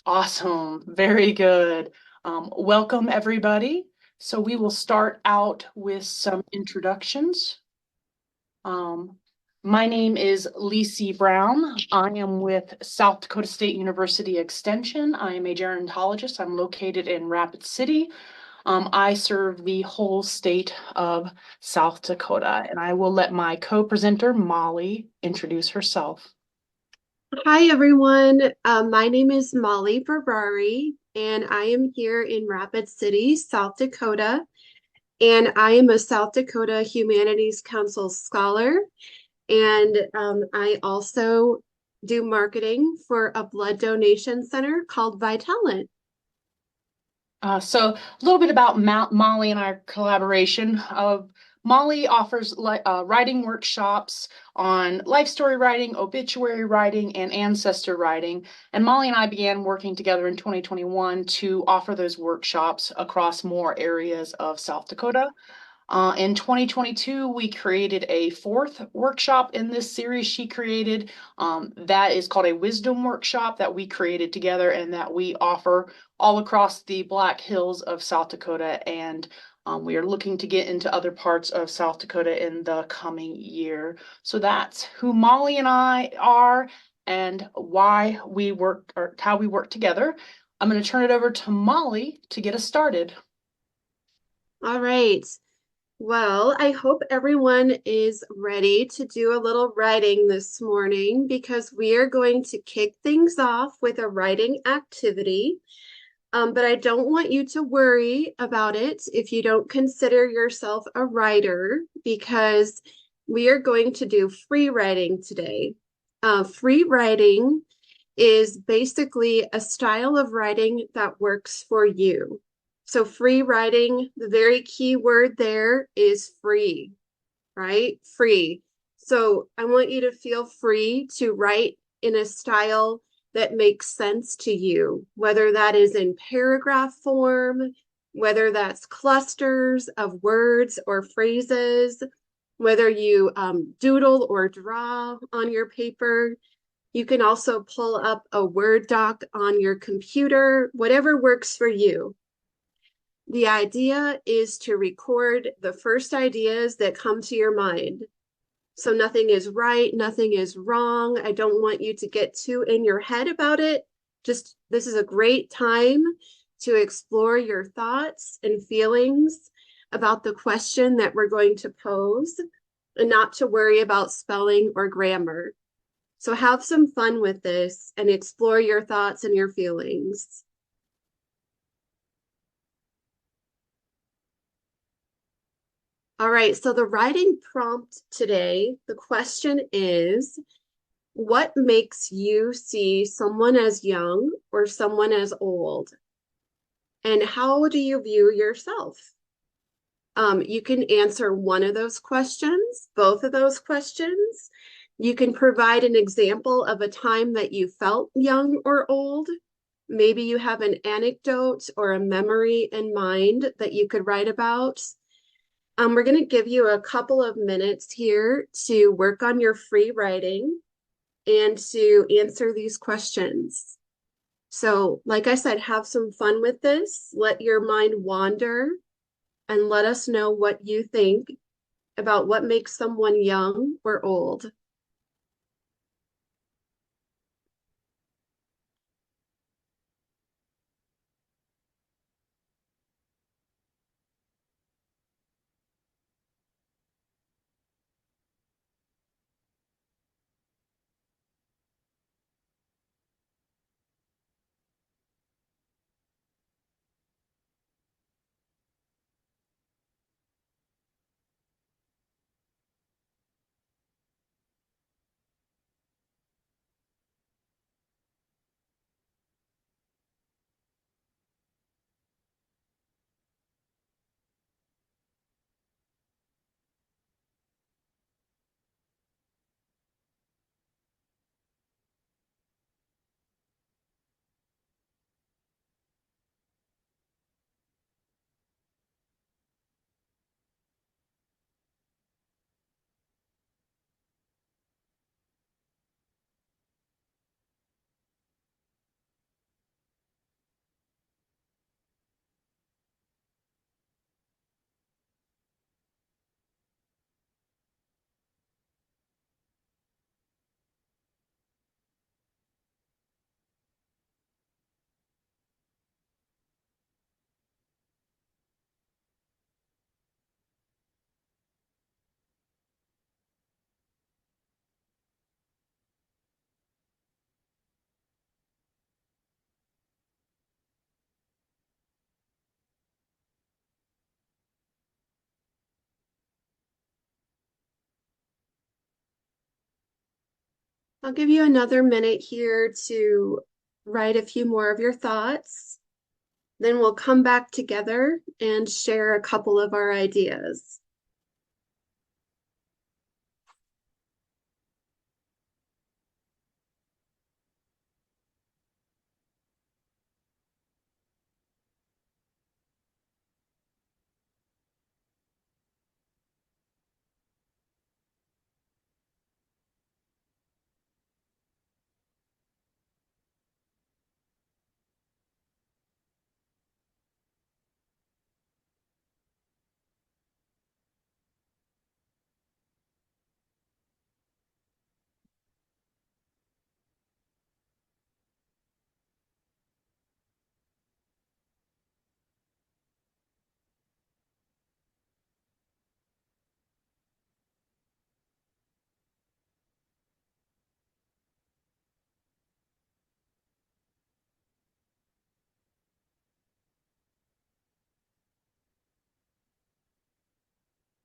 Awesome. Very good. Welcome, everybody. So we will start out with some introductions. Um, my name is Lacey Brown. I am with South Dakota State University Extension. I am a gerontologist. I'm located in Rapid City. I serve the whole state of South Dakota, and I will let my co-presenter, Molly, introduce herself. Hi, everyone. My name is Molly Ferrari, and I am here in Rapid City, South Dakota. And I am a South Dakota Humanities Council scholar. And I also do marketing for a blood donation center called Vitalent. So a little bit about Molly and our collaboration. Molly offers writing workshops on life story writing, obituary writing, and ancestor writing. And Molly and I began working together in 2021 to offer those workshops across more areas of South Dakota. In 2022, we created a fourth workshop in this series she created. That is called a wisdom workshop that we created together and that we offer all across the Black Hills of South Dakota. And we are looking to get into other parts of South Dakota in the coming year. So that's who Molly and I are and why we work or how we work together. I'm going to turn it over to Molly to get us started. All right. Well, I hope everyone is ready to do a little writing this morning because we are going to kick things off with a writing activity. But I don't want you to worry about it if you don't consider yourself a writer, because we are going to do free writing today. Free writing is basically a style of writing that works for you. So, free writing, the very key word there is free, right? Free. So I want you to feel free to write in a style that makes sense to you, whether that is in paragraph form, whether that's clusters of words or phrases, whether you doodle or draw on your paper. You can also pull up a Word doc on your computer, whatever works for you. The idea is to record the first ideas that come to your mind. So nothing is right, nothing is wrong. I don't want you to get too in your head about it. Just this is a great time to explore your thoughts and feelings about the question that we're going to pose and not to worry about spelling or grammar. So have some fun with this and explore your thoughts and your feelings. All right, so the writing prompt today, the question is, what makes you see someone as young or someone as old? And how do you view yourself? You can answer one of those questions, both of those questions. You can provide an example of a time that you felt young or old. Maybe you have an anecdote or a memory in mind that you could write about. We're going to give you a couple of minutes here to work on your free writing and to answer these questions. So, like I said, have some fun with this. Let your mind wander and let us know what you think about what makes someone young or old. I'll give you another minute here to write a few more of your thoughts. Then we'll come back together and share a couple of our ideas.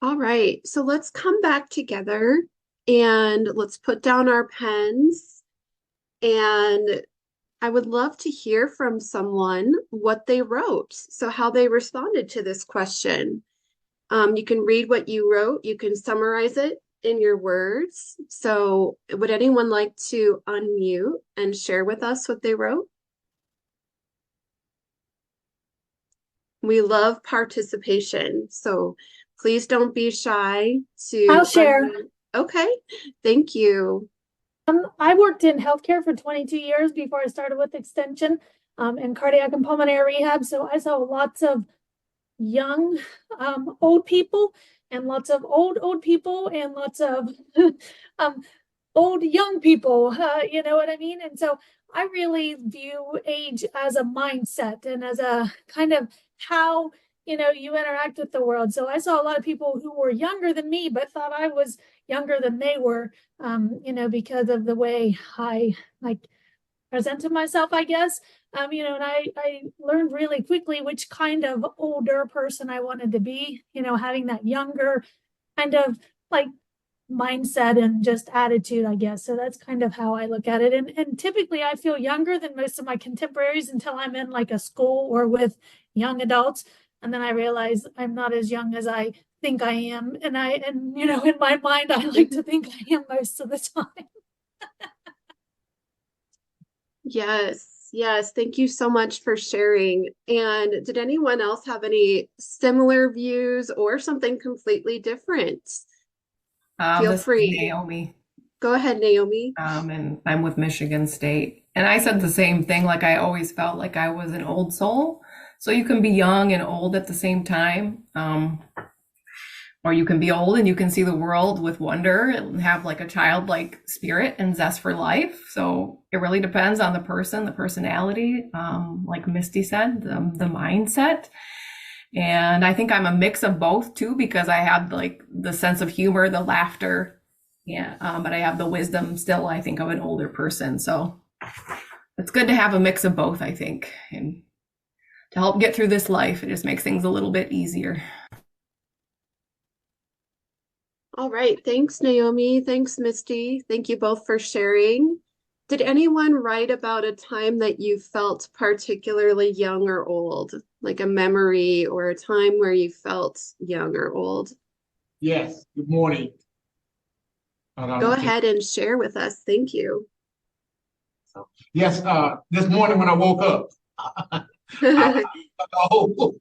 All right, so let's come back together and let's put down our pens. And I would love to hear from someone what they wrote. So, how they responded to this question. You can read what you wrote, you can summarize it in your words. So, would anyone like to unmute and share with us what they wrote? We love participation. So, please don't be shy I'll to share. unmute. Okay, thank you. I worked in healthcare for 22 years before I started with extension and cardiac and pulmonary rehab. So I saw lots of young, old people and lots of old people and lots of um, old young people. You know what I mean? And so I really view age as a mindset and as a kind of how you interact with the world. So I saw a lot of people who were younger than me, but thought I was younger than they were, because of the way I like presented myself, I guess. And I learned really quickly which kind of older person I wanted to be, having that younger kind of like mindset and just attitude, I guess. So that's kind of how I look at it. And typically I feel younger than most of my contemporaries until I'm in like a school or with young adults. And then I realize I'm not as young as I think I am. And in my mind, I like to think I am most of the time. Yes, yes. Thank you so much for sharing. And did anyone else have any similar views or something completely different? Feel This is free. Naomi, Go ahead, Naomi. and I'm with Michigan State. And I said the same thing, like I always felt like I was an old soul. So you can be young and old at the same time. Or you can be old and you can see the world with wonder and have like a childlike spirit and zest for life. So it really depends on the person, the personality, like Misty said, the mindset. And I think I'm a mix of both too, because I have like the sense of humor, the laughter, yeah, but I have the wisdom still, I think, of an older person. So it's good to have a mix of both, I think, and to help get through this life, it just makes things a little bit easier. All right. Thanks, Naomi. Thanks, Misty. Thank you both for sharing. Did anyone write about a time that you felt particularly young or old, like a memory or a time where you felt young or old? Yes, good morning. Go ahead and share with us. Thank you. Yes, this morning when I woke up, I, oh,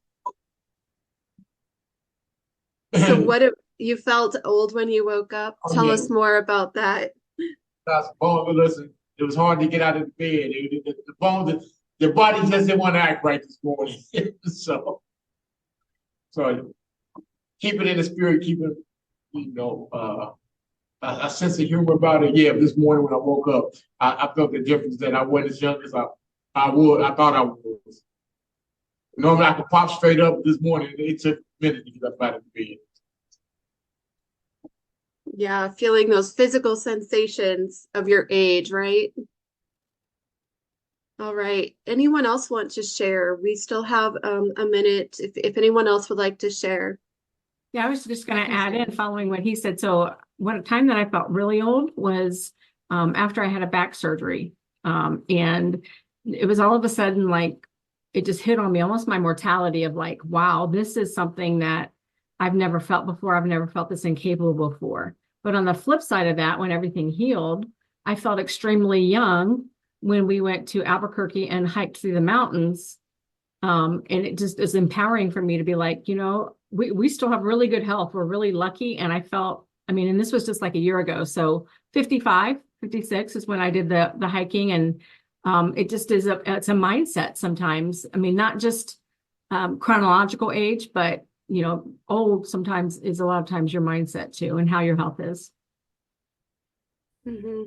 So what if you felt old when you woke up? oh Tell yeah, us more about that. listen, it was hard to get out of the bed. The bones, the body just didn't want to act right this morning. so, so keep it in the spirit, keep it, a sense of humor about it. Yeah, this morning when I woke up, I felt the difference that I wasn't as young as I thought I was. Normally I could pop straight up. This morning it took a minute to get up out of the bed. Yeah, feeling those physical sensations of your age, right? All right. Anyone else want to share? We still have a minute if anyone else would like to share. Yeah, I was just going to add in following what he said. So, what a time that I felt really old was after I had a back surgery. And it was all of a sudden like, it just hit on me, almost my mortality of like, wow, this is something that I've never felt before. I've never felt this incapable before. But on the flip side of that, when everything healed, I felt extremely young when we went to Albuquerque and hiked through the mountains. And it just is empowering for me to be like, we still have really good health. We're really lucky. And I felt, and this was just like a year ago. So 55, 56 is when I did the hiking. And it just is it's a mindset sometimes. Not just chronological age, but old sometimes is a lot of times your mindset too, and how your health is. Mm-hmm.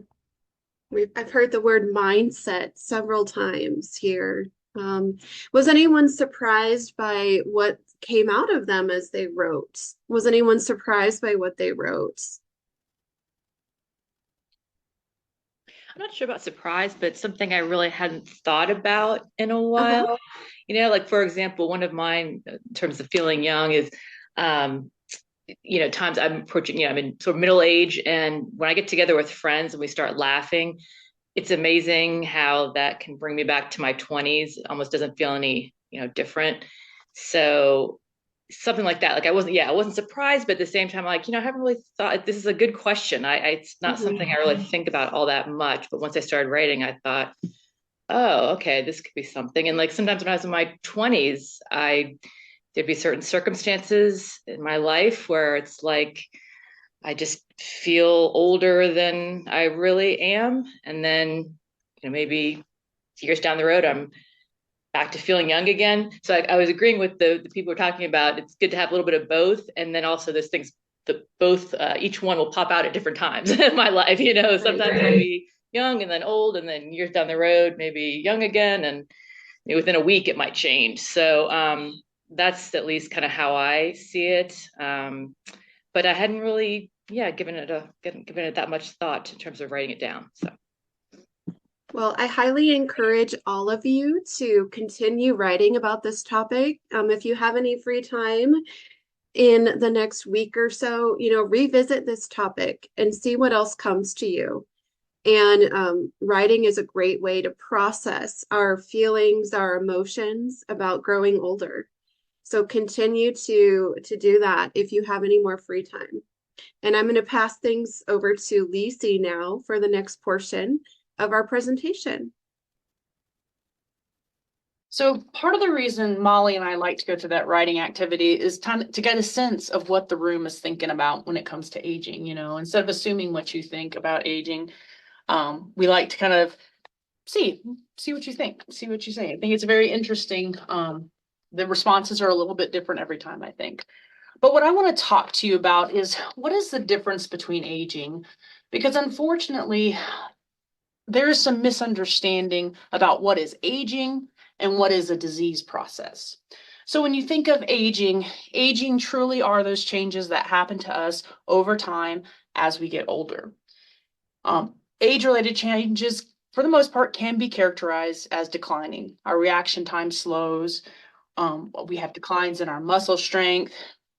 I've heard the word mindset several times here. Was anyone surprised by what came out of them as they wrote? Was anyone surprised by what they wrote? I'm not sure about surprise, but something I really hadn't thought about in a while. Like for example, one of mine in terms of feeling young is, times I'm approaching, I'm in sort of middle age, and when I get together with friends and we start laughing, it's amazing how that can bring me back to my 20s. It almost doesn't feel any, different. So something like that. Like I wasn't surprised, but at the same time, like, I haven't really thought this is a good question. It's not something I really think about all that much. But once I started writing, I thought, oh, okay, this could be something. And like sometimes when I was in my 20s, there'd be certain circumstances in my life where it's like, I just feel older than I really am. And then, maybe years down the road, I'm back to feeling young again. So I was agreeing with the people we're talking about. It's good to have a little bit of both. And then also there's things that both, each one will pop out at different times in my life. Sometimes I'll be young and then old, and then years down the road, maybe young again. And within a week, it might change. So that's at least kind of how I see it. But I hadn't really, given it that much thought in terms of writing it down. So. Well, I highly encourage all of you to continue writing about this topic. If you have any free time in the next week or so, revisit this topic and see what else comes to you. And writing is a great way to process our feelings, our emotions about growing older. So continue to do that if you have any more free time. And I'm going to pass things over to Lisi now for the next portion of our presentation. So part of the reason Molly and I like to go to that writing activity is to get a sense of what the room is thinking about when it comes to aging. Instead of assuming what you think about aging, we like to kind of see what you think, see what you say. I think it's very interesting. The responses are a little bit different every time, I think. But what I want to talk to you about is what is the difference between aging? Because unfortunately, there is some misunderstanding about what is aging and what is a disease process. So when you think of aging truly are those changes that happen to us over time as we get older. Age-related changes, for the most part, can be characterized as declining. Our reaction time slows. We have declines in our muscle strength,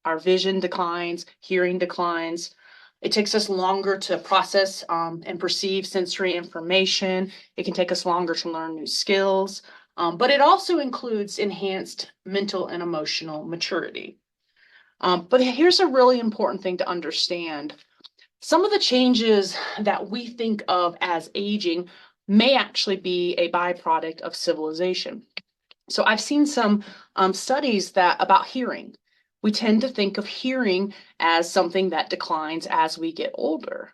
our vision declines, hearing declines. It takes us longer to process and perceive sensory information. It can take us longer to learn new skills, but it also includes enhanced mental and emotional maturity. But here's a really important thing to understand. Some of the changes that we think of as aging may actually be a byproduct of civilization. So I've seen some studies about hearing. We tend to think of hearing as something that declines as we get older.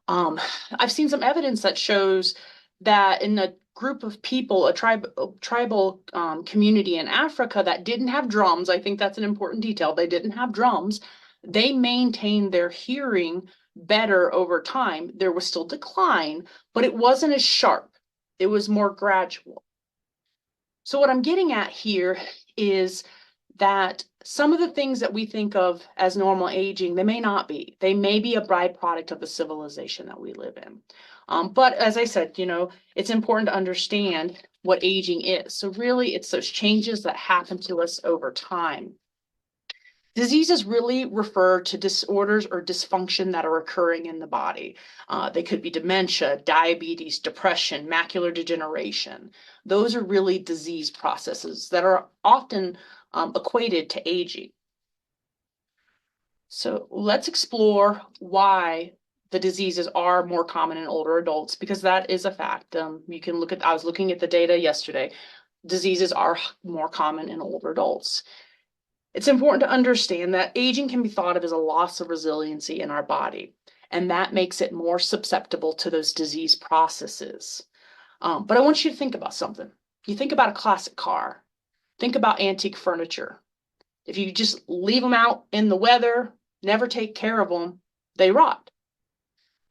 I've seen some evidence that shows that in a group of people, a tribal community in Africa that didn't have drums, I think that's an important detail, they didn't have drums, they maintained their hearing better over time. There was still decline, but it wasn't as sharp. It was more gradual. So what I'm getting at here is that some of the things that we think of as normal aging, they may not be. They may be a byproduct of the civilization that we live in. But as I said, it's important to understand what aging is. So really, it's those changes that happen to us over time. Diseases really refer to disorders or dysfunction that are occurring in the body. They could be dementia, diabetes, depression, macular degeneration. Those are really disease processes that are often equated to aging. So let's explore why the diseases are more common in older adults, because that is a fact. You can look at, I was looking at the data yesterday. Diseases are more common in older adults. It's important to understand that aging can be thought of as a loss of resiliency in our body, and that makes it more susceptible to those disease processes. But I want you to think about something. You think about a classic car, think about antique furniture. If you just leave them out in the weather, never take care of them, they rot.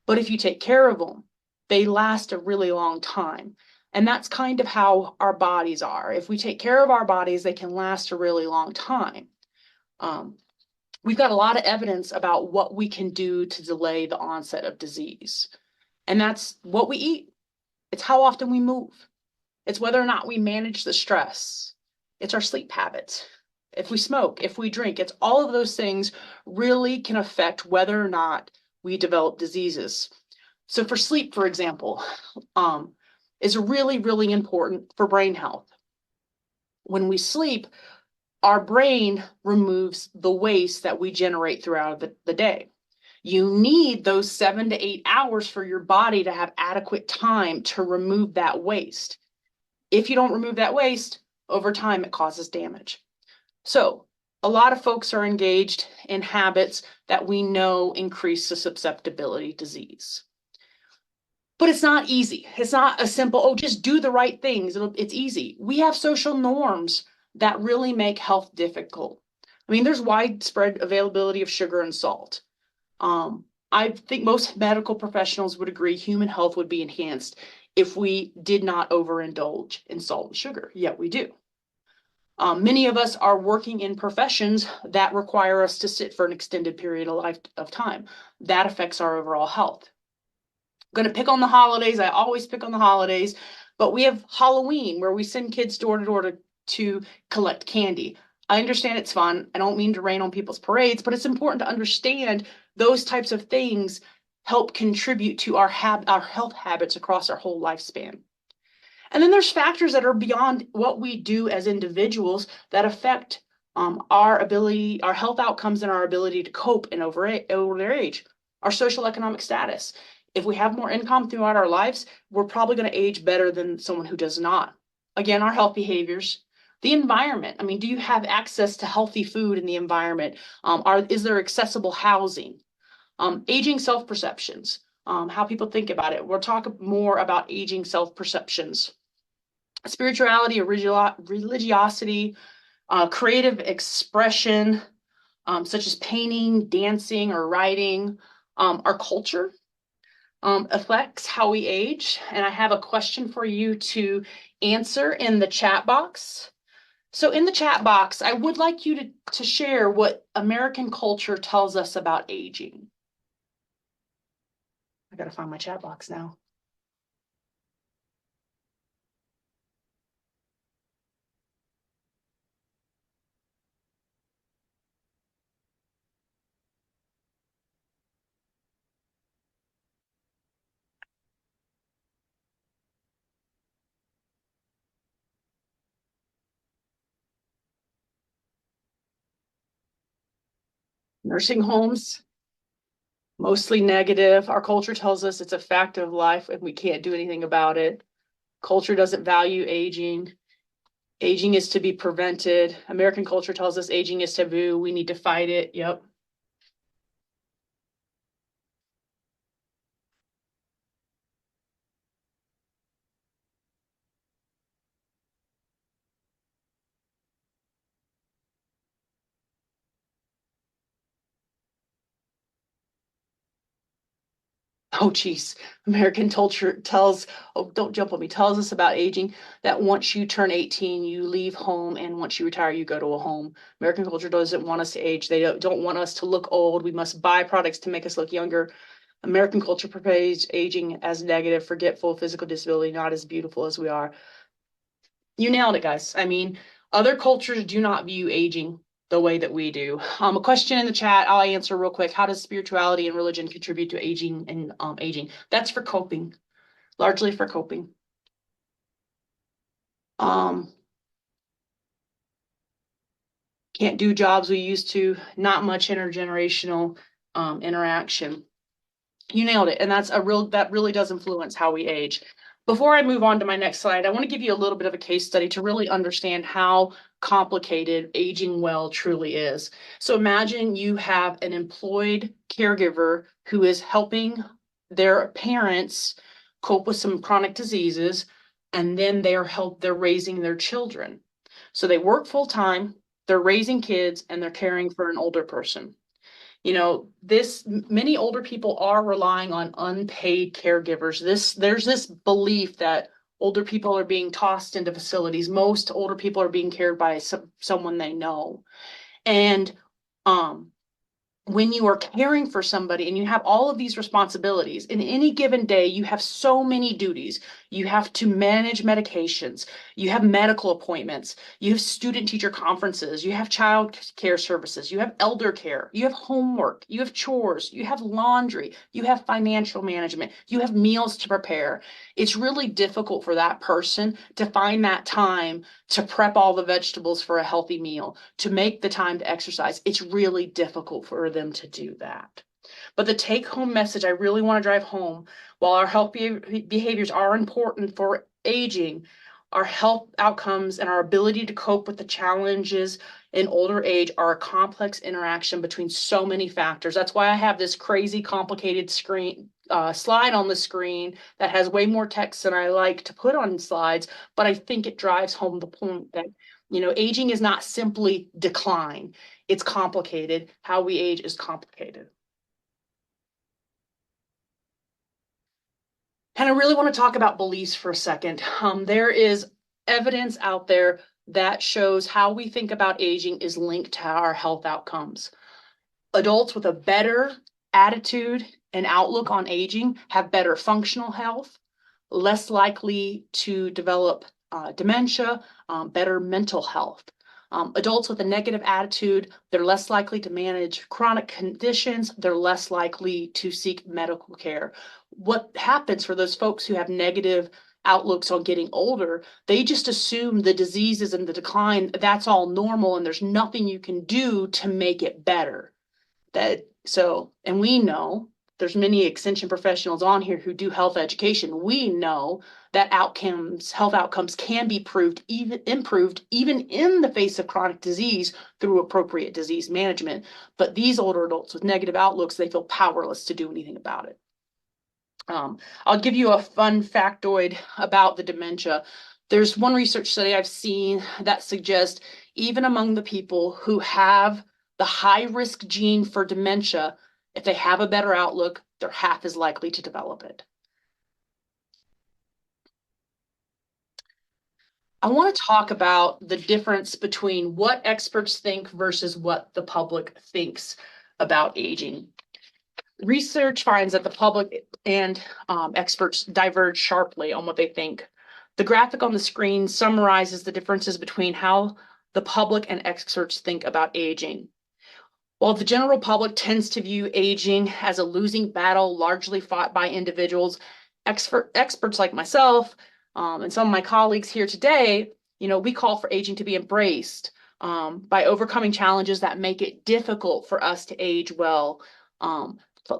But if you take care of them, they last a really long time. And that's kind of how our bodies are. If we take care of our bodies, they can last a really long time. We've got a lot of evidence about what we can do to delay the onset of disease. And that's what we eat. It's how often we move. It's whether or not we manage the stress. It's our sleep habits. If we smoke, if we drink, it's all of those things really can affect whether or not we develop diseases. So for sleep, for example, is really, really important for brain health. When we sleep, our brain removes the waste that we generate throughout the day. You need those 7 to 8 hours for your body to have adequate time to remove that waste. If you don't remove that waste, over time, it causes damage. So a lot of folks are engaged in habits that we know increase the susceptibility to disease. But it's not easy. It's not a simple, oh, just do the right things. It's easy. We have social norms that really make health difficult. I mean, there's widespread availability of sugar and salt. I think most medical professionals would agree human health would be enhanced if we did not overindulge in salt and sugar, yet we do. Many of us are working in professions that require us to sit for an extended period of time. That affects our overall health. I'm going to pick on the holidays. I always pick on the holidays, but we have Halloween where we send kids door to door to collect candy. I understand it's fun. I don't mean to rain on people's parades, but it's important to understand those types of things help contribute to our health habits across our whole lifespan. And then there's factors that are beyond what we do as individuals that affect our ability, our health outcomes, and our ability to cope in older age. Our social economic status. If we have more income throughout our lives, we're probably going to age better than someone who does not. Again, our health behaviors. The environment. I mean, do you have access to healthy food in the environment? Is there accessible housing? Aging self-perceptions. How people think about it. We'll talk more about aging self-perceptions. Spirituality, religiosity, creative expression, such as painting, dancing, or writing. Our culture affects how we age. And I have a question for you to answer in the chat box. So in the chat box, I would like you to share what American culture tells us about aging. I gotta find my chat box now. Nursing homes, mostly negative. Our culture tells us it's a fact of life and we can't do anything about it. Culture doesn't value aging. Aging is to be prevented. American culture tells us aging is taboo. We need to fight it. Yep. Oh, geez. American culture tells, oh, don't jump on me, tells us about aging that once you turn 18, you leave home, and once you retire, you go to a home. American culture doesn't want us to age. They don't want us to look old. We must buy products to make us look younger. American culture portrays aging as negative, forgetful, physical disability, not as beautiful as we are. You nailed it, guys. I mean, other cultures do not view aging the way that we do. A question in the chat, I'll answer real quick. How does spirituality and religion contribute to aging and aging? That's for coping, largely for coping. Can't do jobs we used to, not much intergenerational interaction. You nailed it. And that really does influence how we age. Before I move on to my next slide, I want to give you a little bit of a case study to really understand how complicated aging well truly is. So imagine you have an employed caregiver who is helping their parents cope with some chronic diseases, and then they're raising their children. So they work full time, they're raising kids, and they're caring for an older person. You know, many older people are relying on unpaid caregivers. There's this belief that older people are being tossed into facilities. Most older people are being cared by someone they know. And when you are caring for somebody and you have all of these responsibilities, in any given day, you have so many duties. You have to manage medications, you have medical appointments, you have student teacher conferences, you have child care services, you have elder care, you have homework, you have chores, you have laundry, you have financial management, you have meals to prepare. It's really difficult for that person to find that time to prep all the vegetables for a healthy meal, to make the time to exercise. It's really difficult for them to do that. But the take-home message I really want to drive home, while our health behaviors are important for aging, our health outcomes and our ability to cope with the challenges in older age are a complex interaction between so many factors. That's why I have this crazy complicated slide on the screen that has way more text than I like to put on slides, but I think it drives home the point that, you know, aging is not simply decline. It's complicated. How we age is complicated. And I really want to talk about beliefs for a second. There is evidence out there that shows how we think about aging is linked to our health outcomes. Adults with a better attitude and outlook on aging have better functional health, less likely to develop dementia, better mental health. Adults with a negative attitude, they're less likely to manage chronic conditions, they're less likely to seek medical care. What happens for those folks who have negative outlooks on getting older, they just assume the diseases and the decline, that's all normal and there's nothing you can do to make it better. And we know there's many extension professionals on here who do health education. We know that health outcomes can be improved even in the face of chronic disease through appropriate disease management. But these older adults with negative outlooks, they feel powerless to do anything about it. I'll give you a fun factoid about the dementia. There's one research study I've seen that suggests even among the people who have the high risk gene for dementia, if they have a better outlook, they're half as likely to develop it. I want to talk about the difference between what experts think versus what the public thinks about aging. Research finds that the public and experts diverge sharply on what they think. The graphic on the screen summarizes the differences between how the public and experts think about aging. While the general public tends to view aging as a losing battle largely fought by individuals, experts like myself and some of my colleagues here today, you know, we call for aging to be embraced by overcoming challenges that make it difficult for us to age well,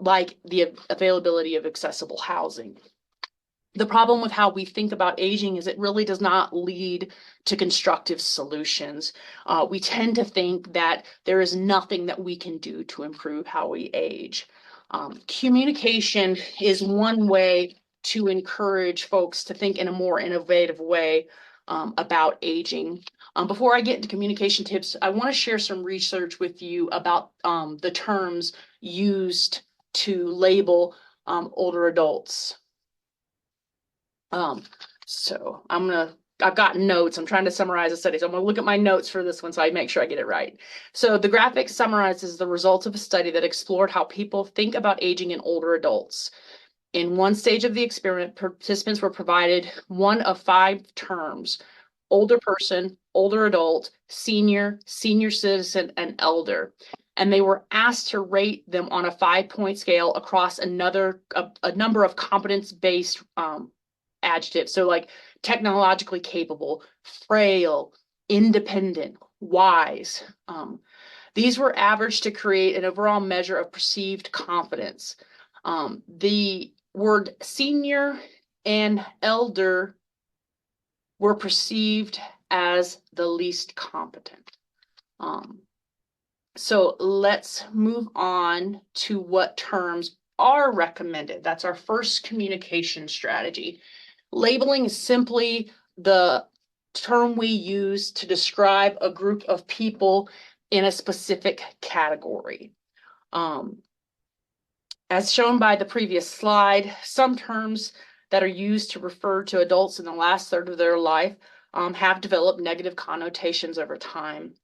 like the availability of accessible housing. The problem with how we think about aging is it really does not lead to constructive solutions. We tend to think that there is nothing that we can do to improve how we age. Communication is one way to encourage folks to think in a more innovative way about aging. Before I get into communication tips, I want to share some research with you about the terms used to label older adults. So I've got notes. I'm trying to summarize the study. So I'm going to look at my notes for this one so I make sure I get it right. So the graphic summarizes the results of a study that explored how people think about aging in older adults. In one stage of the experiment, participants were provided one of 5 terms: older person, older adult, senior, senior citizen, and elder. And they were asked to rate them on a 5-point scale across a number of competence-based adjectives. So like technologically capable, frail, independent, wise. These were averaged to create an overall measure of perceived confidence. The word senior and elder were perceived as the least competent. So let's move on to what terms are recommended. That's our first communication strategy. Labeling is simply the term we use to describe a group of people in a specific category. As shown by the previous slide, some terms that are used to refer to adults in the last third of their life have developed negative connotations over time.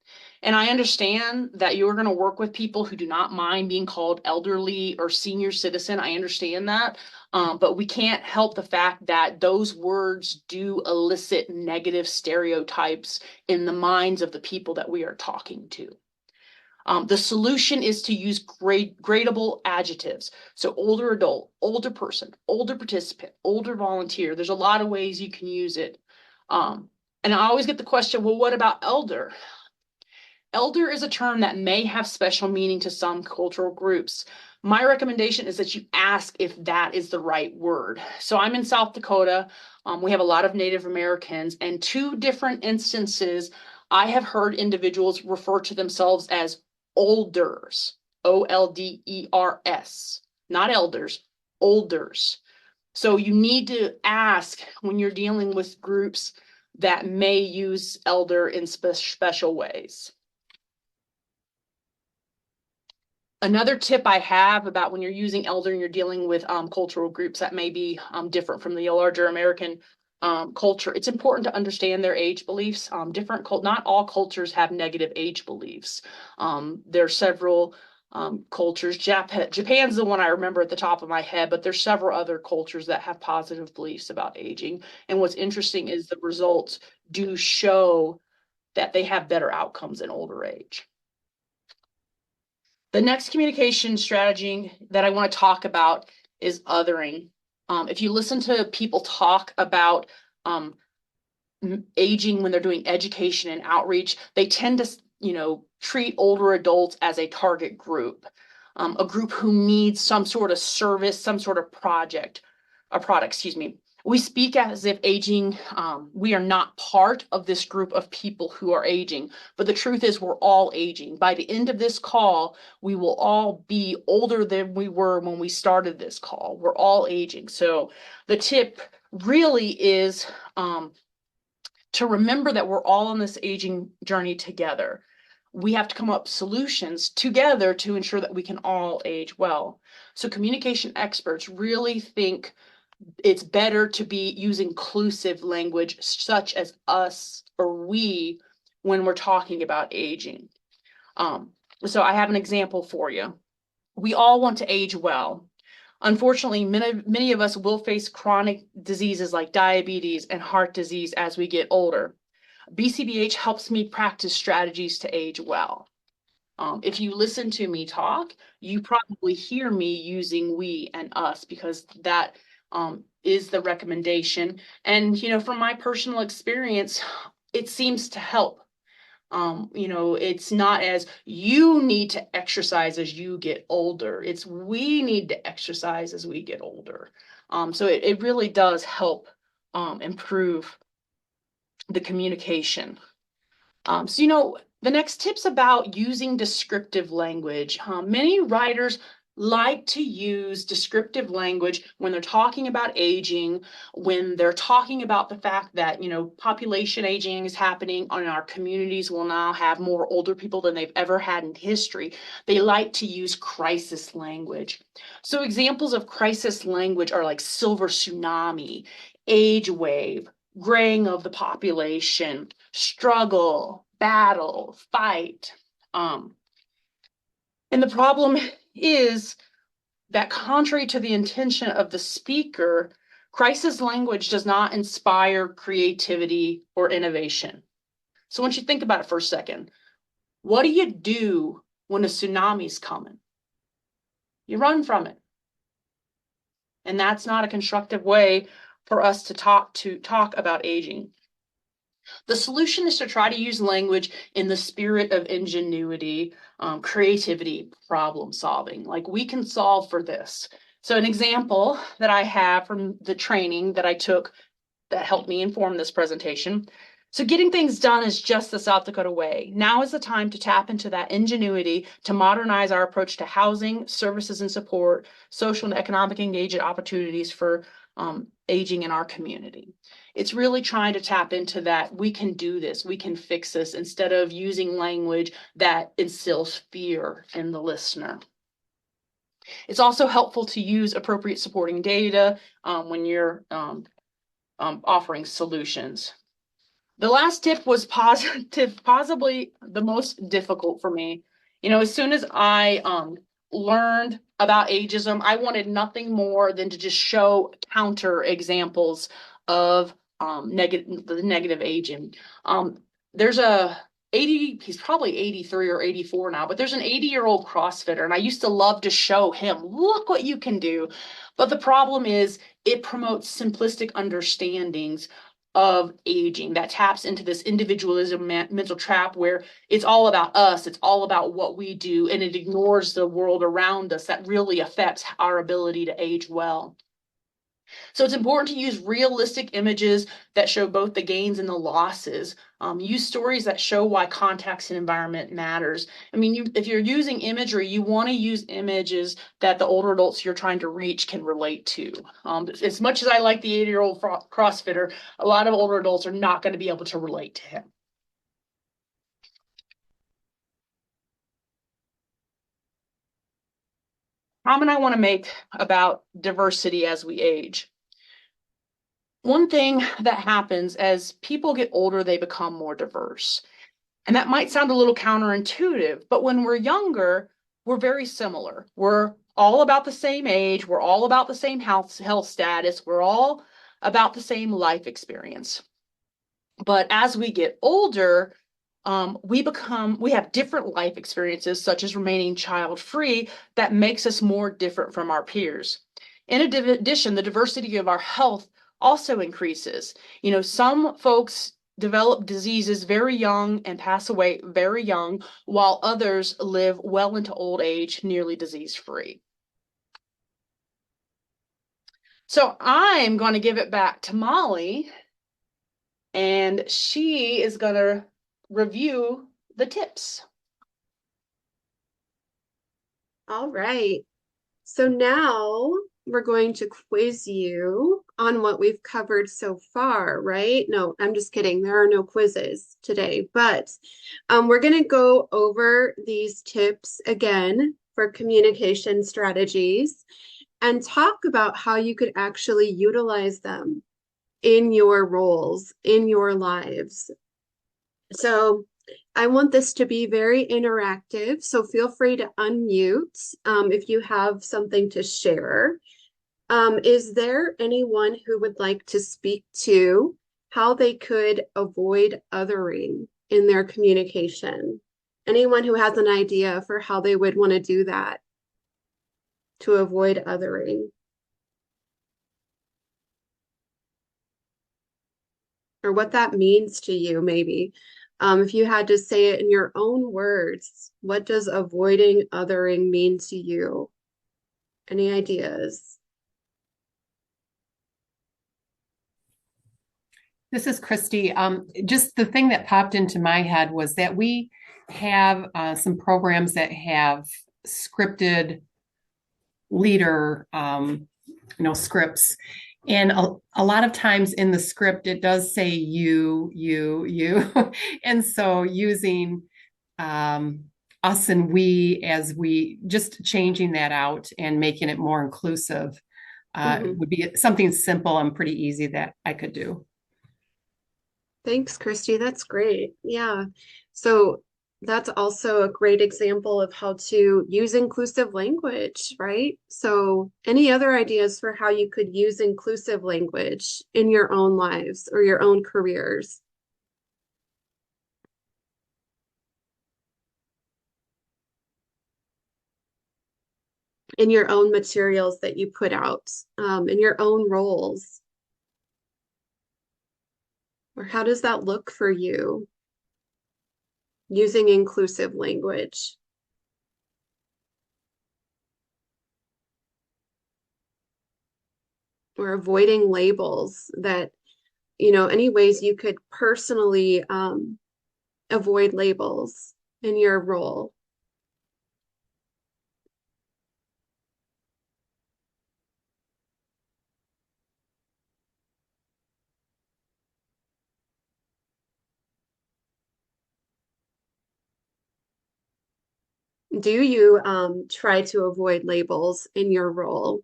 And I understand that you're going to work with people who do not mind being called elderly or senior citizen. I understand that. But we can't help the fact that those words do elicit negative stereotypes in the minds of the people that we are talking to. The solution is to use gradable adjectives. So older adult, older person, older participant, older volunteer. There's a lot of ways you can use it. And I always get the question, well, what about elder? Elder is a term that may have special meaning to some cultural groups. My recommendation is that you ask if that is the right word. So I'm in South Dakota. We have a lot of Native Americans, and 2 different instances, I have heard individuals refer to themselves as olders, O-L-D-E-R-S, not elders, olders. So you need to ask when you're dealing with groups that may use elder in special ways. Another tip I have about when you're using elder and you're dealing with cultural groups that may be different from the larger American culture, it's important to understand their age beliefs. Not all cultures have negative age beliefs. There are several cultures. Japan's the one I remember at the top of my head, but there's several other cultures that have positive beliefs about aging. And what's interesting is the results do show that they have better outcomes in older age. The next communication strategy that I want to talk about is othering. If you listen to people talk about aging when they're doing education and outreach, they tend to, treat older adults as a target group, a group who needs some sort of service, some sort of product, excuse me. We speak as if aging, we are not part of this group of people who are aging, but the truth is we're all aging. By the end of this call, we will all be older than we were when we started this call. We're all aging. So the tip really is to remember that we're all on this aging journey together. We have to come up with solutions together to ensure that we can all age well. So communication experts really think it's better to be use inclusive language such as us or we when we're talking about aging. So I have an example for you. We all want to age well. Unfortunately, many of us will face chronic diseases like diabetes and heart disease as we get older. BCBH helps me practice strategies to age well. If you listen to me talk, you probably hear me using we and us because that is the recommendation. And, from my personal experience, it seems to help. It's not as you need to exercise as you get older. It's we need to exercise as we get older. So it really does help improve the communication. So, the next tip's about using descriptive language. Many writers like to use descriptive language when they're talking about aging, when they're talking about the fact that, population aging is happening and our communities will now have more older people than they've ever had in history. They like to use crisis language. So examples of crisis language are like silver tsunami, age wave, graying of the population, struggle, battle, fight. And the problem is that contrary to the intention of the speaker, Crisis language does not inspire creativity or innovation. So once you think about it for a second, what do you do when a tsunami's coming? You run from it. And that's not a constructive way for us to talk about aging. The solution is to try to use language in the spirit of ingenuity, creativity, problem solving. Like, we can solve for this. So an example that I have from the training that I took that helped me inform this presentation. So getting things done is just the South Dakota way. Now is the time to tap into that ingenuity to modernize our approach to housing, services and support, social and economic engagement opportunities for aging in our community. It's really trying to tap into that we can do this, we can fix this, instead of using language that instills fear in the listener. It's also helpful to use appropriate supporting data when you're offering solutions. The last tip was possibly the most difficult for me. As soon as I learned about ageism, I wanted nothing more than to just show counter examples of the negative aging. There's a 80, he's probably 83 or 84 now, but there's an 80-year-old CrossFitter, and I used to love to show him, look what you can do. But the problem is it promotes simplistic understandings of aging that taps into this individualism mental trap where it's all about us, it's all about what we do, and it ignores the world around us that really affects our ability to age well. So it's important to use realistic images that show both the gains and the losses. Use stories that show why context and environment matters. I mean, if you're using imagery, you want to use images that the older adults you're trying to reach can relate to. As much as I like the 80-year-old CrossFitter, a lot of older adults are not going to be able to relate to him. Comment I want to make about diversity as we age. One thing that happens as people get older, they become more diverse. And that might sound a little counterintuitive, but when we're younger, we're very similar. We're all about the same age. We're all about the same health status. We're all about the same life experience. But as we get older, we have different life experiences, such as remaining child-free, that makes us more different from our peers. In addition, the diversity of our health also increases. Some folks develop diseases very young and pass away very young, while others live well into old age, nearly disease-free. So I'm going to give it back to Molly, and she is going to review the tips. All right. So now we're going to quiz you on what we've covered so far, right? No, I'm just kidding. There are no quizzes today, but we're going to go over these tips again for communication strategies and talk about how you could actually utilize them in your roles, in your lives. So I want this to be very interactive, so feel free to unmute if you have something to share. Is there anyone who would like to speak to how they could avoid othering in their communication? Anyone who has an idea for how they would want to do that to avoid othering? Or what that means to you, maybe. If you had to say it in your own words, what does avoiding othering mean to you? Any ideas? This is Christy. Just the thing that popped into my head was that we have some programs that have scripted leader, scripts. And a lot of times in the script, it does say you. And so using us and we, as we, just changing that out and making it more inclusive would be something simple and pretty easy that I could do. Thanks, Christy. That's great. Yeah. So that's also a great example of how to use inclusive language, right? So, any other ideas for how you could use inclusive language in your own lives or your own careers? In your own materials that you put out, in your own roles? Or how does that look for you using inclusive language? Or avoiding labels that, any ways you could personally avoid labels in your role. Do you try to avoid labels in your role?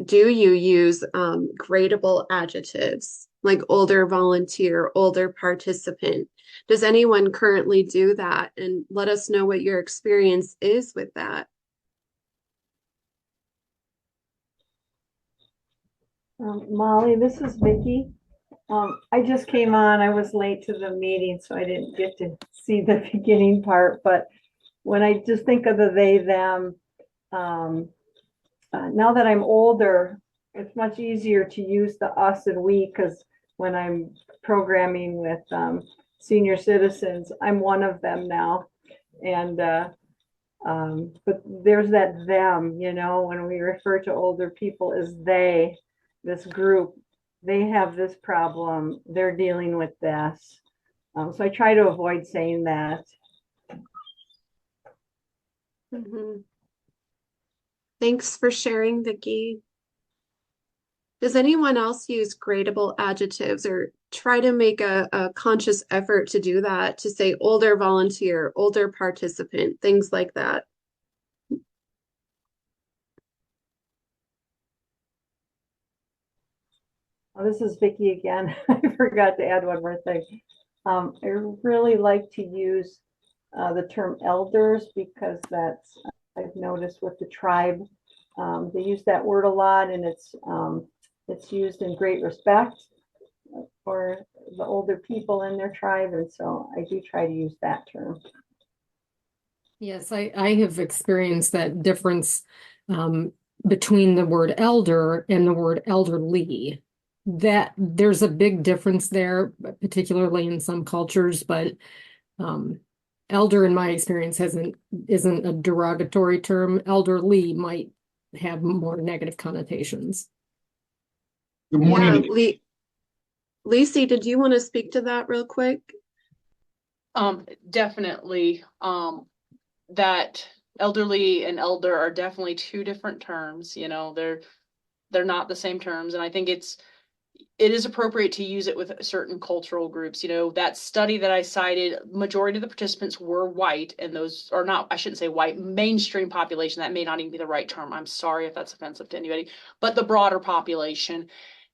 Do you use gradable adjectives like older volunteer, older participant? Does anyone currently do that? And let us know what your experience is with that. Molly, this is Vicky. I just came on. I was late to the meeting, so I didn't get to see the beginning part. But when I just think of the they, them, now that I'm older, it's much easier to use the us and we, because when I'm programming with senior citizens, I'm one of them now. And but there's that them, when we refer to older people as they, this group, they have this problem, they're dealing with this. So I try to avoid saying that. Mm-hmm. Thanks for sharing, Vicki. Does anyone else use gradable adjectives or try to make a conscious effort to do that, to say older volunteer, older participant, things like that? Oh, this is Vicki again. I forgot to add one more thing. I really like to use the term elders, because that's, I've noticed with the tribe, they use that word a lot, and it's used in great respect for the older people in their tribe, and so I do try to use that term. Yes, I have experienced that difference between the word elder and the word elderly. That there's a big difference there, particularly in some cultures, but elder, in my experience, isn't a derogatory term. Elderly might have more negative connotations. Good morning. Yeah, Lacey, did you want to speak to that real quick? Definitely. That elderly and elder are definitely two different terms. They're not the same terms, and I think it is appropriate to use it with certain cultural groups. That study that I cited, majority of the participants were white, and those are not, I shouldn't say white, mainstream population. That may not even be the right term. I'm sorry if that's offensive to anybody, but the broader population.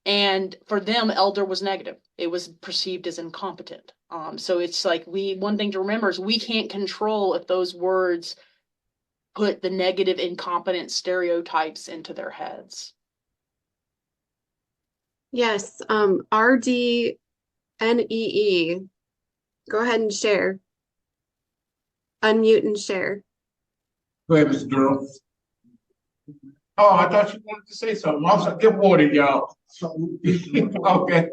And for them, elder was negative. It was perceived as incompetent. So it's like one thing to remember is we can't control if those words put the negative incompetent stereotypes into their heads. Yes, RDNEE. Go ahead and share. Unmute and share. Go ahead, Mr. Durham. Oh, I thought you wanted to say something. Also, good morning, y'all. Okay.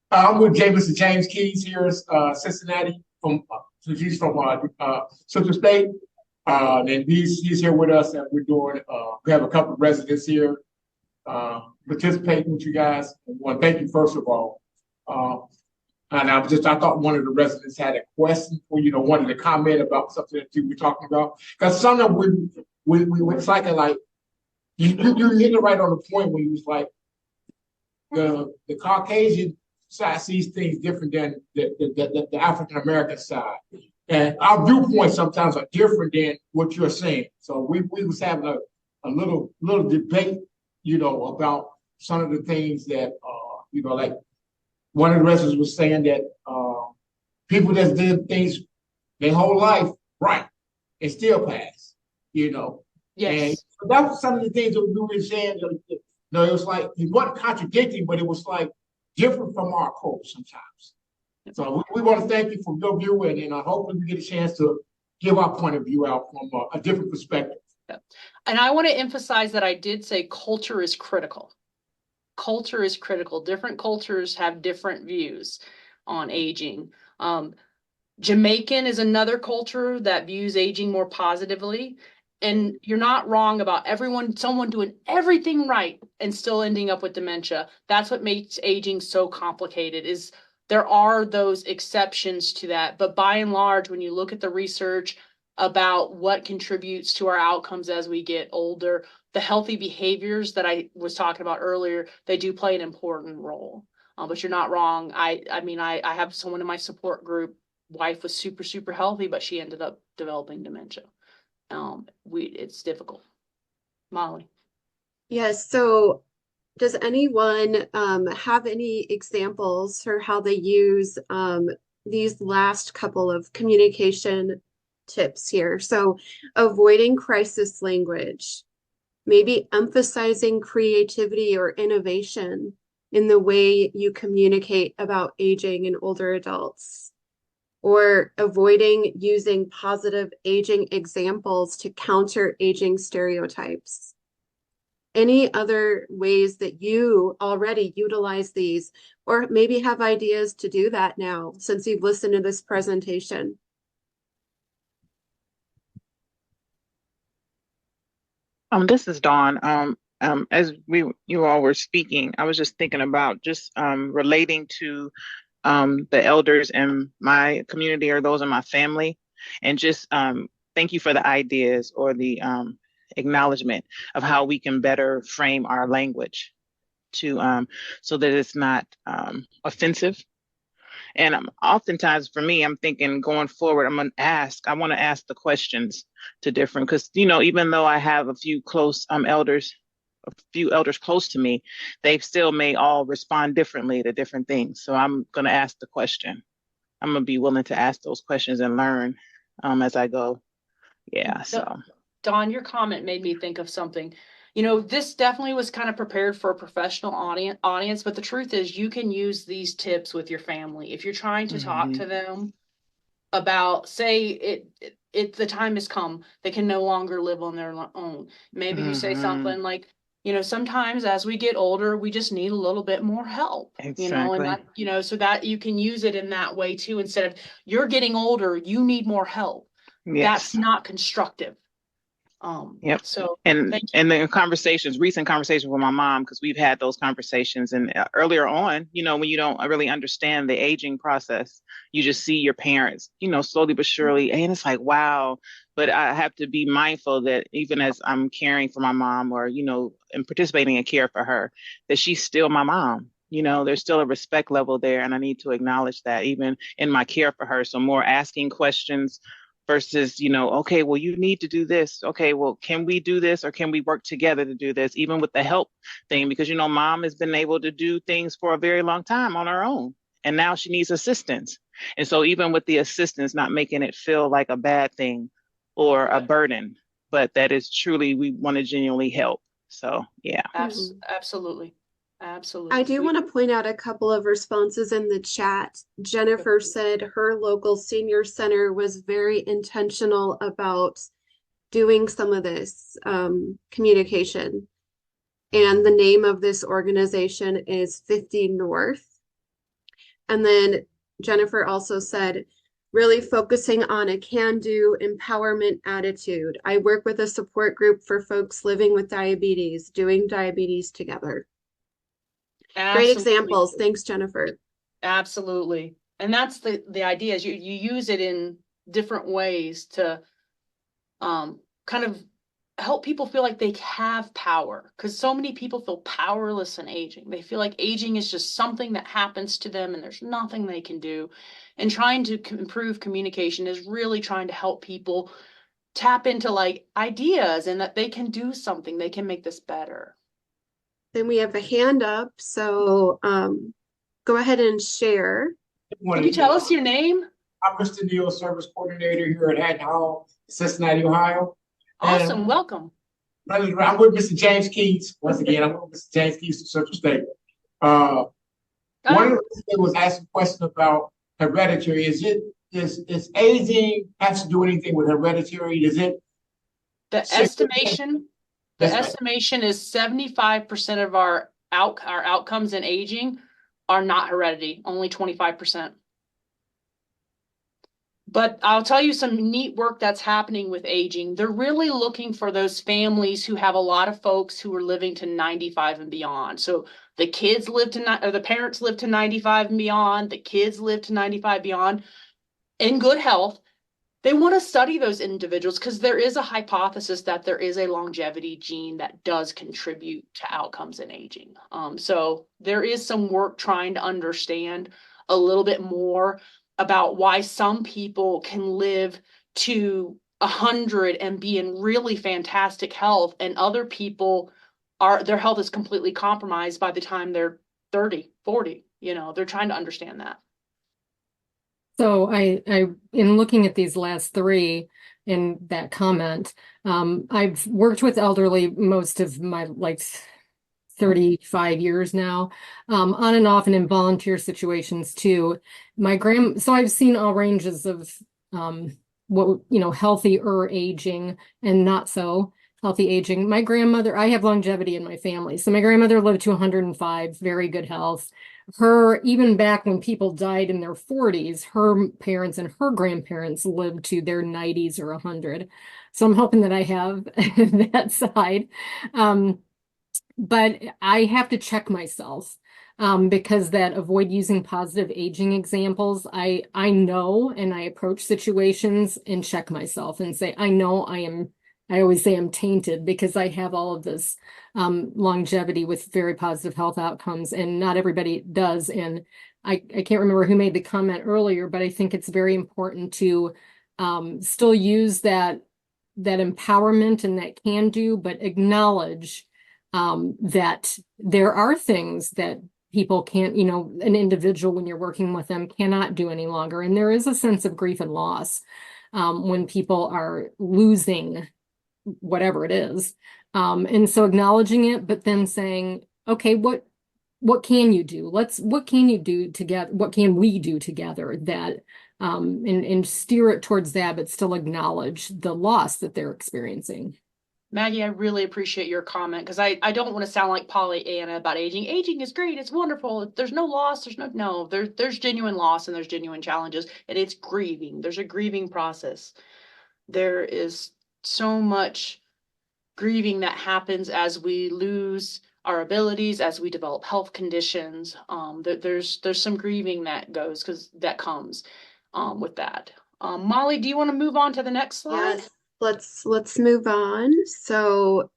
I'm with Mr. James Keys here, Cincinnati, he's from Central State. And he's here with us, and we're doing, we have a couple of residents here participating with you guys. Well, thank you, first of all. And I thought one of the residents had a question, or wanted to comment about something that you were talking about. Because some of them it's like you hit it right on the point when you was like the Caucasian side sees things different than the African American side, and our viewpoints sometimes are different than what you're saying. So we was having a little debate, about some of the things that like one of the residents was saying that people that did things their whole life right and still pass, you know. And Yes. so that was some of the things that we were saying. You know, it was like it wasn't contradicting, but it was like different from our approach sometimes. So we want to thank you for your view, and hopefully we get a chance to give our point of view out from a different perspective. Yeah. And I want to emphasize that I did say culture is critical. Culture is critical. Different cultures have different views on aging. Jamaican is another culture that views aging more positively. And you're not wrong about someone doing everything right and still ending up with dementia. That's what makes aging so complicated, is there are those exceptions to that. But by and large, when you look at the research about what contributes to our outcomes as we get older, the healthy behaviors that I was talking about earlier, they do play an important role. But you're not wrong. I mean, I have someone in my support group, wife was super, super healthy, but she ended up developing dementia. It's difficult. Molly. Yes, so does anyone have any examples for how they use these last couple of communication tips here? So avoiding crisis language, maybe emphasizing creativity or innovation in the way you communicate about aging in older adults, or avoiding using positive aging examples to counter aging stereotypes. Any other ways that you already utilize these, or maybe have ideas to do that now since you've listened to this presentation? This is Dawn. As you all were speaking, I was just thinking about just relating to the elders in my community or those in my family, and just thank you for the ideas or the acknowledgement of how we can better frame our language to so that it's not offensive. And oftentimes for me, I'm thinking going forward, I want to ask the questions to different, because, even though I have a few close elders, a few elders close to me, they still may all respond differently to different things. So I'm going to ask the question. I'm going to be willing to ask those questions and learn as I go. Yeah. So. Dawn, your comment made me think of something. This definitely was kind of prepared for a professional audience, but the truth is you can use these tips with your family. If you're trying to talk to them about, say the time has come, they can no longer live on their own. Maybe you say something like, sometimes as we get older, we just need a little bit more help, Exactly. and that, so that you can use it in that way too, instead of you're getting older, you need more help. Yes. That's not constructive. Yep. So and thank you. the recent conversations with my mom, because we've had those conversations, and earlier on, when you don't really understand the aging process, you just see your parents, slowly but surely, and it's like, wow. But I have to be mindful that even as I'm caring for my mom, or and participating in care for her, that she's still my mom. There's still a respect level there, and I need to acknowledge that even in my care for her. So more asking questions versus, okay, well, you need to do this. Okay, well, can we do this, or can we work together to do this? Even with the help thing, because, mom has been able to do things for a very long time on her own, and now she needs assistance. And so even with the assistance, not making it feel like a bad thing or a burden, but that is truly, we want to genuinely help. So, yeah. Absolutely. Absolutely. I do want to point out a couple of responses in the chat. Jennifer said her local senior center was very intentional about doing some of this communication. And the name of this organization is 50 North. And then Jennifer also said, really focusing on a can-do empowerment attitude. I work with a support group for folks living with diabetes, doing diabetes together. Great examples. Thanks, Jennifer. Absolutely. And that's the idea, is you use it in different ways to kind of help people feel like they have power, because so many people feel powerless in aging. They feel like aging is just something that happens to them and there's nothing they can do. And trying to improve communication is really trying to help people tap into like ideas and that they can do something, they can make this better. Then we have a hand up, so go ahead and share. Can you tell us your name? I'm Mr. Neal, Service Coordinator here at Hatton Hall, Cincinnati, Ohio. Awesome. And Welcome. I'm with Mr. James Keats. Once again, I'm with Mr. James Keats from Central State. One of the things that was asked a question about hereditary. Is aging has to do anything with hereditary? Is it The estimation, the Yes, ma'am. estimation is 75% of our outcomes in aging are not heredity, only 25%. But I'll tell you some neat work that's happening with aging. They're really looking for those families who have a lot of folks who are living to 95 and beyond. So the kids live to, or the parents live to 95 and beyond, the kids live to 95 beyond in good health. They want to study those individuals because there is a hypothesis that there is a longevity gene that does contribute to outcomes in aging. So there is some work trying to understand a little bit more about why some people can live to 100 and be in really fantastic health, and other people their health is completely compromised by the time they're 30, 40. They're trying to understand that. So in looking at these last three in that comment, I've worked with elderly most of my 35 years now, on and off and in volunteer situations too. So I've seen all ranges of healthier aging and not so healthy aging. My grandmother, I have longevity in my family. So my grandmother lived to 105, very good health. Even back when people died in their 40s, her parents and her grandparents lived to their 90s or 100. So I'm hoping that I have that side. But I have to check myself, because that avoid using positive aging examples. I know, and I approach situations and check myself and say, I always say I'm tainted because I have all of this longevity with very positive health outcomes, and not everybody does. And I can't remember who made the comment earlier, but I think it's very important to still use that empowerment and that can do, but acknowledge that there are things that people can't, an individual, when you're working with them, cannot do any longer. And there is a sense of grief and loss when people are losing whatever it is. And so acknowledging it, but then saying, okay, what can you do? What can you do together? What can we do together that, and steer it towards that, but still acknowledge the loss that they're experiencing. Maggie, I really appreciate your comment, because I don't want to sound like Pollyanna about aging. Aging is great. It's wonderful. There's no loss. There's genuine loss and there's genuine challenges, and it's grieving. There's a grieving process. There is so much grieving that happens as we lose our abilities, as we develop health conditions. There's some grieving that comes with that. Molly, do you want to move on to the next slide? Yes, let's move on. So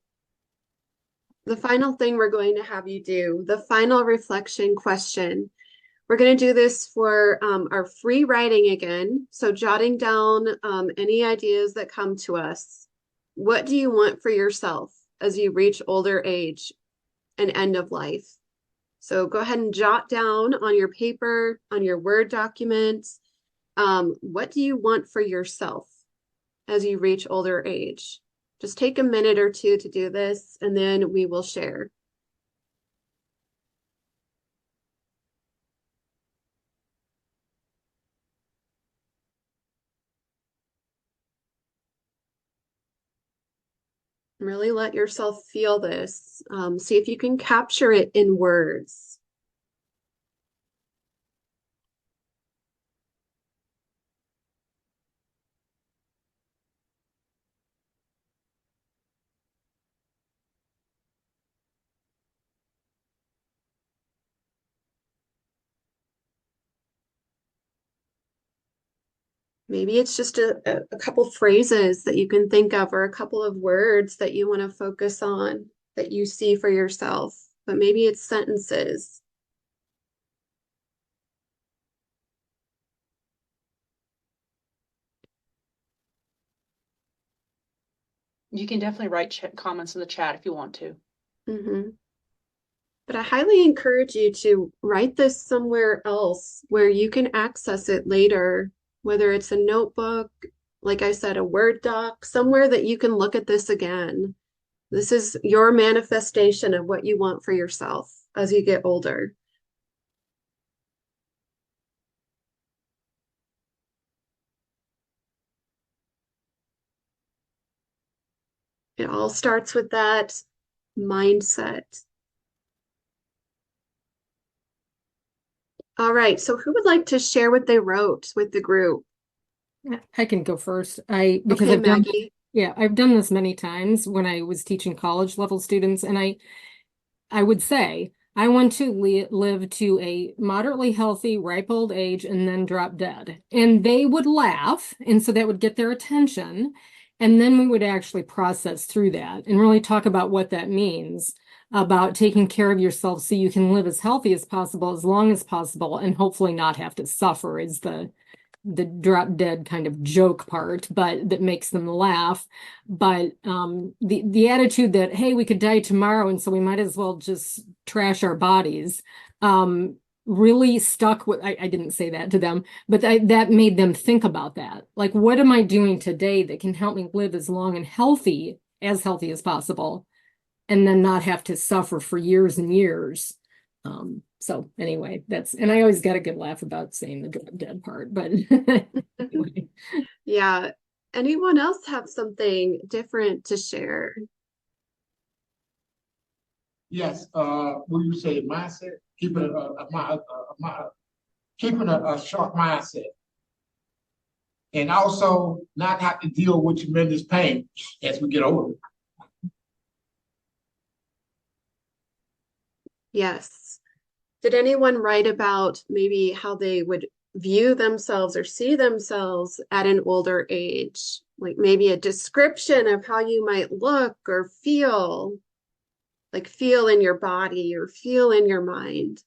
the final thing we're going to have you do, the final reflection question. We're going to do this for our free writing again. So jotting down any ideas that come to us. What do you want for yourself as you reach older age and end of life? So go ahead and jot down on your paper, on your Word documents. What do you want for yourself as you reach older age? Just take a minute or two to do this, and then we will share. Really let yourself feel this. See if you can capture it in words. Maybe it's just a couple phrases that you can think of, or a couple of words that you want to focus on that you see for yourself, but maybe it's sentences. You can definitely write comments in the chat if you want to. Mm-hmm. But I highly encourage you to write this somewhere else where you can access it later whether it's a notebook, like I said, a Word doc, somewhere that you can look at this again. This is your manifestation of what you want for yourself as you get older. It all starts with that mindset. All right, so who would like to share what they wrote with the group? I can go first. Because Okay, I've done, Maggie. yeah, I've done this many times when I was teaching college level students, and I would say I want to live to a moderately healthy, ripe old age and then drop dead. And they would laugh, and so that would get their attention. And then we would actually process through that and really talk about what that means about taking care of yourself so you can live as healthy as possible, as long as possible, and hopefully not have to suffer is the drop dead kind of joke part, but that makes them laugh. But the attitude that, hey, we could die tomorrow, and so we might as well just trash our bodies, really stuck with, I didn't say that to them, but that made them think about that. Like, what am I doing today that can help me live as long and healthy as possible, and then not have to suffer for years and years? So anyway, and I always got a good laugh about saying the drop dead part, but anyway. Yeah. Anyone else have something different to share? Yes, what do you say, mindset? Keeping keeping a sharp mindset. And also not have to deal with tremendous pain as we get older. Yes. Did anyone write about maybe how they would view themselves or see themselves at an older age? Like maybe a description of how you might look or feel, like feel in your body or feel in your mind.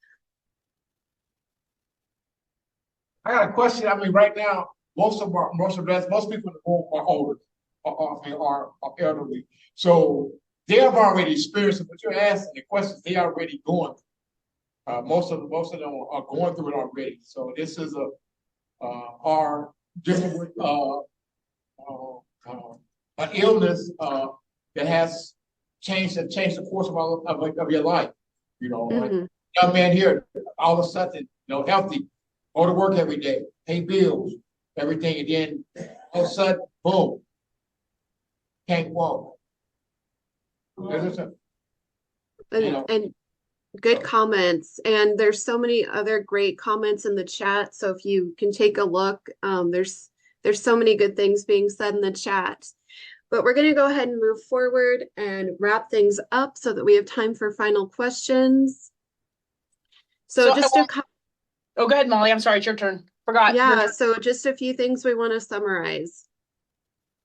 I got a question. I mean, right now, most people in the world are older, are elderly. So they have already experienced it, but you're asking the questions they already going through. Most of them are going through it already. So this is are dealing with an illness that has changed the course of your life. You know, like young man here, all of a sudden, healthy, go to work every day, pay bills, everything, and then all of a sudden, boom, can't walk. And good comments. And there's so many other great comments in the chat. So if you can take a look, there's so many good things being said in the chat. But we're going to go ahead and move forward and wrap things up so that we have time for final questions. So just a oh, go ahead, Molly. I'm sorry, it's your turn. Forgot. Yeah, so just a few things we want to summarize.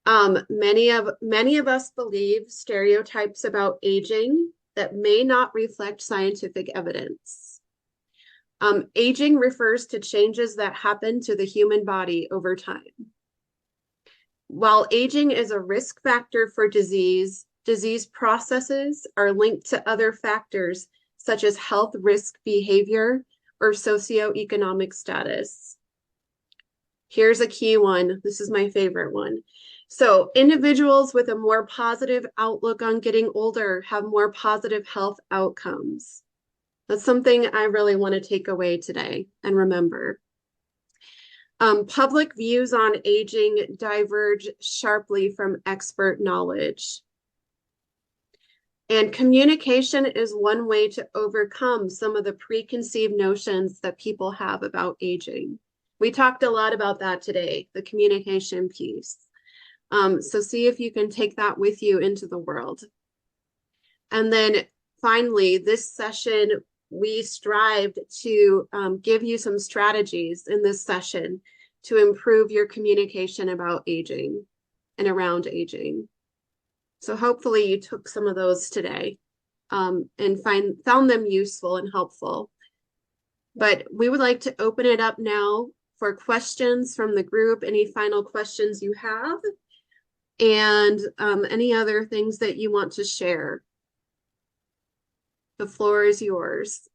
Many of us believe stereotypes about aging that may not reflect scientific evidence. Aging refers to changes that happen to the human body over time. While aging is a risk factor for disease processes are linked to other factors such as health risk behavior or socioeconomic status. Here's a key one. This is my favorite one. So individuals with a more positive outlook on getting older have more positive health outcomes. That's something I really want to take away today and remember. Public views on aging diverge sharply from expert knowledge. And communication is one way to overcome some of the preconceived notions that people have about aging. We talked a lot about that today, the communication piece. So see if you can take that with you into the world. And then finally, this session, we strived to give you some strategies in this session to improve your communication about aging and around aging. So hopefully you took some of those today and found them useful and helpful. But we would like to open it up now for questions from the group, any final questions you have, and any other things that you want to share. The floor is yours.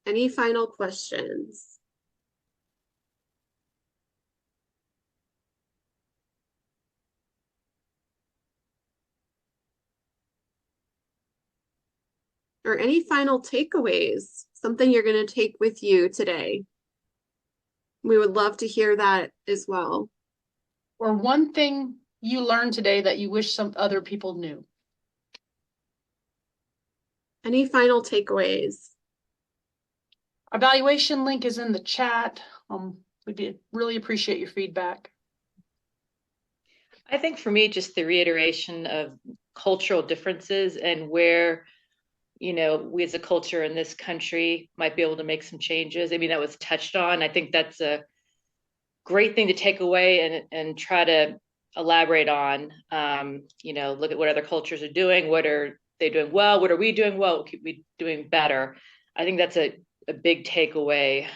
Any final questions? Or any final takeaways? Something you're going to take with you today? We would love to hear that as well. Or one thing you learned today that you wish some other people knew. Any final takeaways? Evaluation link is in the chat. Really appreciate your feedback. I think for me, just the reiteration of cultural differences and where, you know, we as a culture in this country might be able to make some changes. I mean, that was touched on. I think that's a great thing to take away and try to elaborate on. You know, look at what other cultures are doing. What are they doing well? What are we doing well? What could we be doing better? I think that's a big takeaway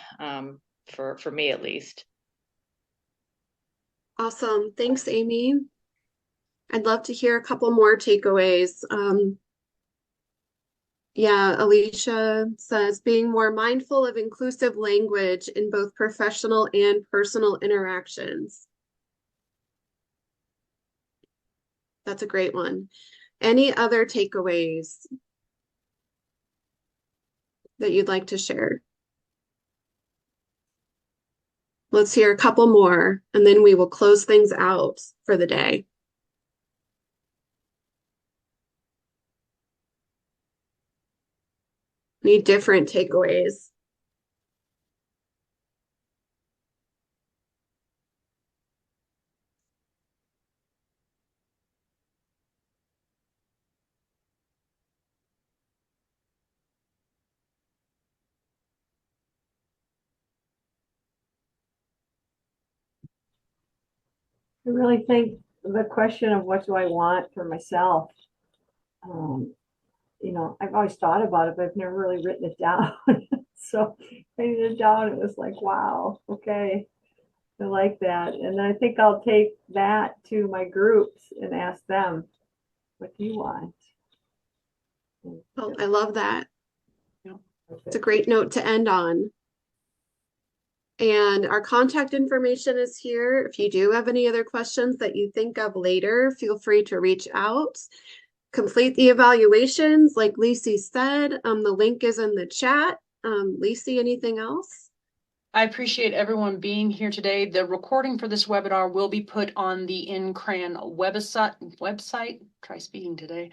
for me at least. Awesome. Thanks, Amy. I'd love to hear a couple more takeaways. Yeah, Alicia says being more mindful of inclusive language in both professional and personal interactions. That's a great one. Any other takeaways that you'd like to share? Let's hear a couple more, and then we will close things out for the day. Any different takeaways? I really think the question of what do I want for myself, you know, I've always thought about it, but I've never really written it down. So writing it down, it was like, wow, okay, I like that. And I think I'll take that to my groups and ask them, what do you want? Oh, I love that. Yeah. It's a great note to end on. And our contact information is here. If you do have any other questions that you think of later, feel free to reach out. Complete the evaluations, like Lacey said. The link is in the chat. Lacey, anything else? I appreciate everyone being here today. The recording for this webinar will be put on the NCRAN website. Try speaking today.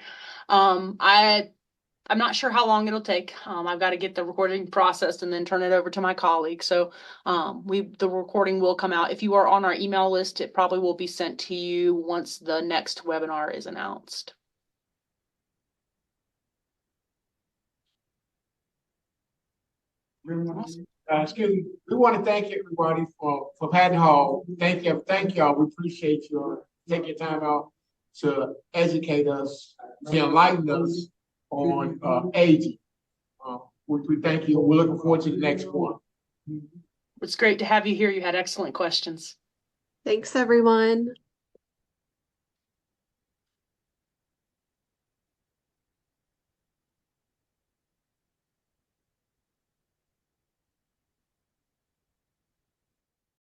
I'm not sure how long it'll take. I've got to get the recording processed and then turn it over to my colleague. So the recording will come out. If you are on our email list, it probably will be sent to you once the next webinar is announced. Awesome. Excuse me. We want to thank everybody for Patton Hall. Thank y'all. We appreciate your taking time out to educate us, to enlighten us on aging. We thank you. We're looking forward to the next one. It's great to have you here. You had excellent questions. Thanks, everyone.